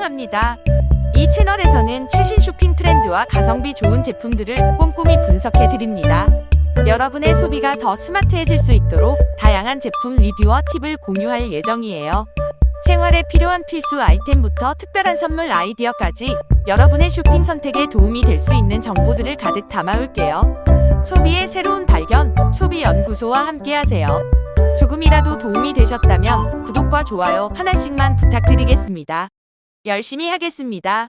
환영합니다. 이 채널에서는 최신 쇼핑 트렌드와 가성비 좋은 제품들을 꼼꼼히 분석해 드립니다. 여러분의 소비가 더 스마트해질 수 있도록 다양한 제품 리뷰와 팁을 공유할 예정이에요. 생활에 필요한 필수 아이템부터 특별한 선물 아이디어까지 여러분의 쇼핑 선택에 도움이 될 수 있는 정보들을 가득 담아올게요. 소비의 새로운 발견, 소비연구소와 함께하세요. 조금이라도 도움이 되셨다면 구독과 좋아요 하나씩만 부탁드리겠습니다. 열심히 하겠습니다.